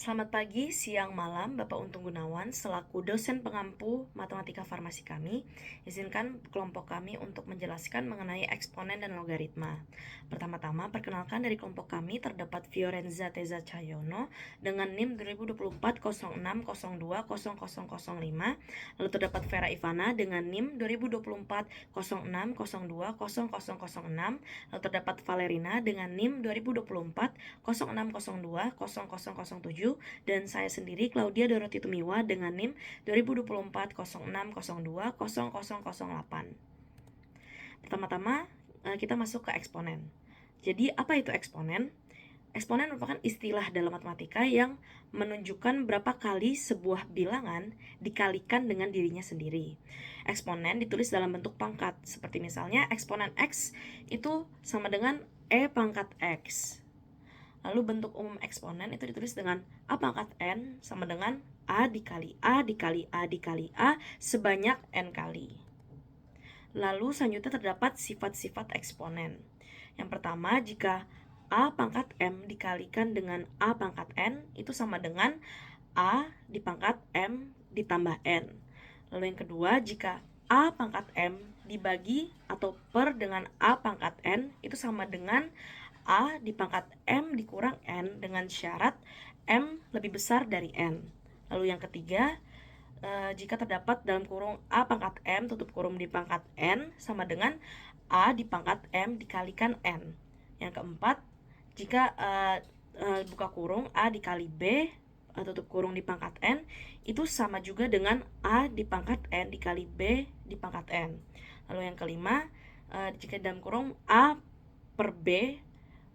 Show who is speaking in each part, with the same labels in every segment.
Speaker 1: Selamat pagi, siang, malam, Bapak Untung Gunawan, selaku dosen pengampu matematika farmasi kami, izinkan kelompok kami untuk menjelaskan mengenai eksponen dan logaritma. Pertama-tama, perkenalkan dari kelompok kami terdapat Fiorenza Teza Cahyono dengan NIM 2024-02-00005, lalu terdapat Vera Ivana dengan NIM 2024-06-02-0006, lalu terdapat Valerina dengan NIM 2024-06-02-0007, dan saya sendiri Claudia Doroti Tumiwa dengan NIM 2024 0602 0008. Pertama-tama kita masuk ke eksponen. Jadi apa itu eksponen? Eksponen merupakan istilah dalam matematika yang menunjukkan berapa kali sebuah bilangan dikalikan dengan dirinya sendiri. Eksponen ditulis dalam bentuk pangkat, seperti misalnya eksponen X itu sama dengan E pangkat X. Lalu bentuk umum eksponen itu ditulis dengan A pangkat N sama dengan A dikali A dikali A dikali A sebanyak N kali. Lalu selanjutnya terdapat sifat-sifat eksponen. Yang pertama, jika A pangkat M dikalikan dengan A pangkat N itu sama dengan A dipangkat M ditambah N. Lalu yang kedua, jika A pangkat M dibagi atau per dengan A pangkat N itu sama dengan A dipangkat M dikurang N dengan syarat M lebih besar dari N. Lalu yang ketiga, jika terdapat dalam kurung A pangkat M tutup kurung dipangkat N sama dengan A dipangkat M dikalikan N. Yang keempat, jika buka kurung A dikali B tutup kurung dipangkat N itu sama juga dengan A dipangkat N dikali B dipangkat N. Lalu yang kelima, jika dalam kurung A per B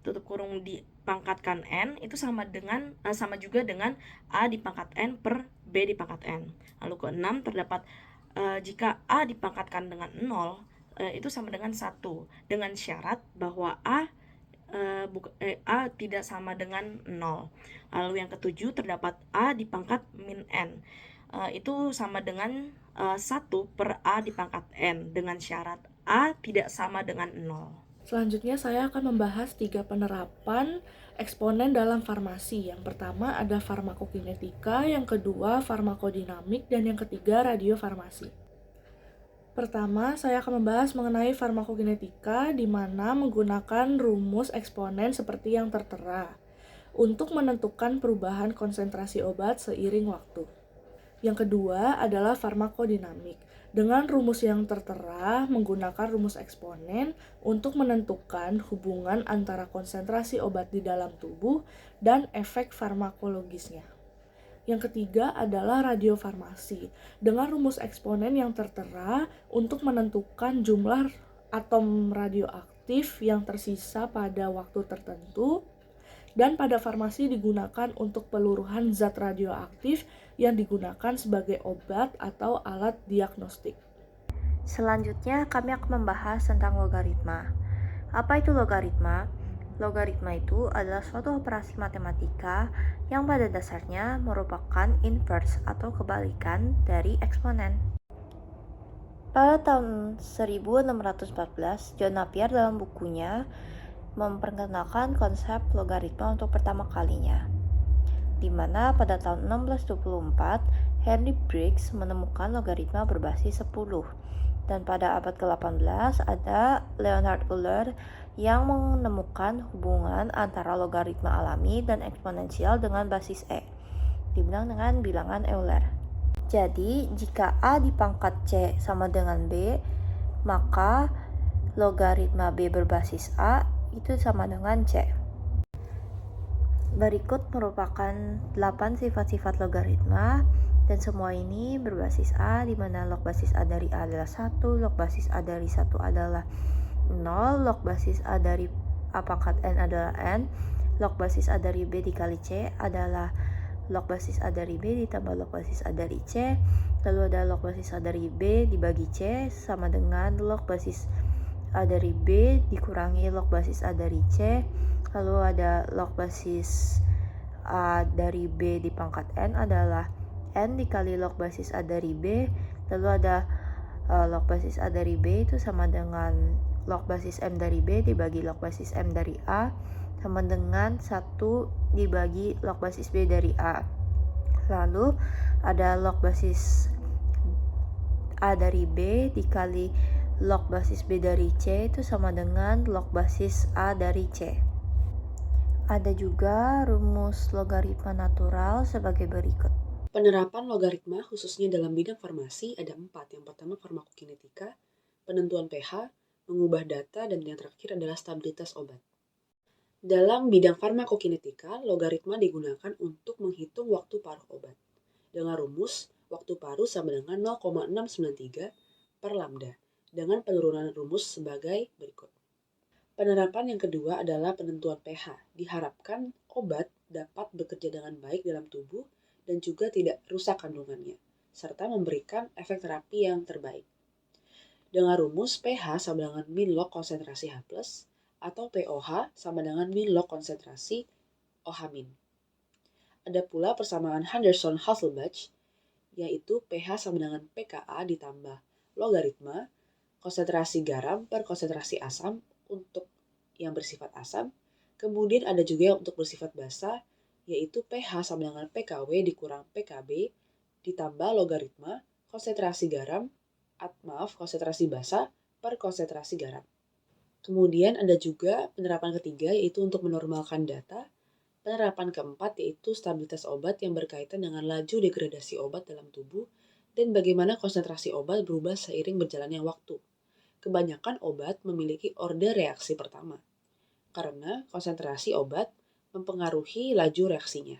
Speaker 1: tutup kurung dipangkatkan N itu sama juga dengan A dipangkat N per B dipangkat N. Lalu keenam, terdapat jika A dipangkatkan dengan 0 itu sama dengan 1 dengan syarat bahwa A tidak sama dengan 0. Lalu yang ketujuh, terdapat A dipangkat min N itu sama dengan 1 per A dipangkat N dengan syarat A tidak sama dengan 0.
Speaker 2: Selanjutnya saya akan membahas 3 penerapan eksponen dalam farmasi. Yang pertama ada farmakokinetika, yang kedua farmakodinamik, dan yang ketiga radiofarmasi. Pertama, saya akan membahas mengenai farmakokinetika di mana menggunakan rumus eksponen seperti yang tertera untuk menentukan perubahan konsentrasi obat seiring waktu. Yang kedua adalah farmakodinamik. Dengan rumus yang tertera, menggunakan rumus eksponen untuk menentukan hubungan antara konsentrasi obat di dalam tubuh dan efek farmakologisnya. Yang ketiga adalah radiofarmasi. Dengan rumus eksponen yang tertera untuk menentukan jumlah atom radioaktif yang tersisa pada waktu tertentu, dan pada farmasi digunakan untuk peluruhan zat radioaktif yang digunakan sebagai obat atau alat diagnostik.
Speaker 3: Selanjutnya kami akan membahas tentang logaritma. Apa itu logaritma? Logaritma itu adalah suatu operasi matematika yang pada dasarnya merupakan inverse atau kebalikan dari eksponen. Pada tahun 1614, John Napier dalam bukunya memperkenalkan konsep logaritma untuk pertama kalinya, di mana pada tahun 1624 Henry Briggs menemukan logaritma berbasis 10, dan pada abad ke-18 ada Leonhard Euler yang menemukan hubungan antara logaritma alami dan eksponensial dengan basis E, dibilang dengan bilangan Euler. Jadi jika A dipangkat C sama dengan B, maka logaritma B berbasis A itu sama dengan C. Berikut merupakan 8 sifat-sifat logaritma, dan semua ini berbasis A, di mana log basis A dari A adalah 1, log basis A dari 1 adalah 0, log basis A dari A pangkat N adalah N, log basis A dari B dikali C adalah log basis A dari B ditambah log basis A dari C, lalu ada log basis A dari B dibagi C sama dengan log basis A dari B dikurangi log basis A dari C, lalu ada log basis A dari B di pangkat N adalah N dikali log basis A dari B, lalu ada log basis A dari B itu sama dengan log basis M dari B dibagi log basis M dari A, sama dengan 1 dibagi log basis B dari A. Lalu ada log basis A dari B dikali log basis B dari C itu sama dengan log basis A dari C. Ada juga rumus logaritma natural sebagai berikut.
Speaker 4: Penerapan logaritma khususnya dalam bidang farmasi ada 4. Yang pertama farmakokinetika, penentuan pH, mengubah data, dan yang terakhir adalah stabilitas obat. Dalam bidang farmakokinetika, logaritma digunakan untuk menghitung waktu paruh obat. Dengan rumus, waktu paruh sama dengan 0,693 per lambda, dengan penurunan rumus sebagai berikut. Penerapan yang kedua adalah penentuan pH. Diharapkan obat dapat bekerja dengan baik dalam tubuh dan juga tidak rusak kandungannya, serta memberikan efek terapi yang terbaik. Dengan rumus pH sama dengan min log konsentrasi H+, atau POH sama dengan min log konsentrasi OH-. Ada pula persamaan Henderson-Hasselbalch, yaitu pH sama dengan pKa ditambah logaritma konsentrasi garam per konsentrasi asam untuk yang bersifat asam. Kemudian ada juga yang untuk bersifat basa, yaitu pH sama dengan pKw dikurang pKb ditambah logaritma konsentrasi konsentrasi basa per konsentrasi garam. Kemudian ada juga penerapan ketiga, yaitu untuk menormalkan data. Penerapan keempat yaitu stabilitas obat yang berkaitan dengan laju degradasi obat dalam tubuh dan bagaimana konsentrasi obat berubah seiring berjalannya waktu. Kebanyakan obat memiliki orde reaksi pertama, karena konsentrasi obat mempengaruhi laju reaksinya.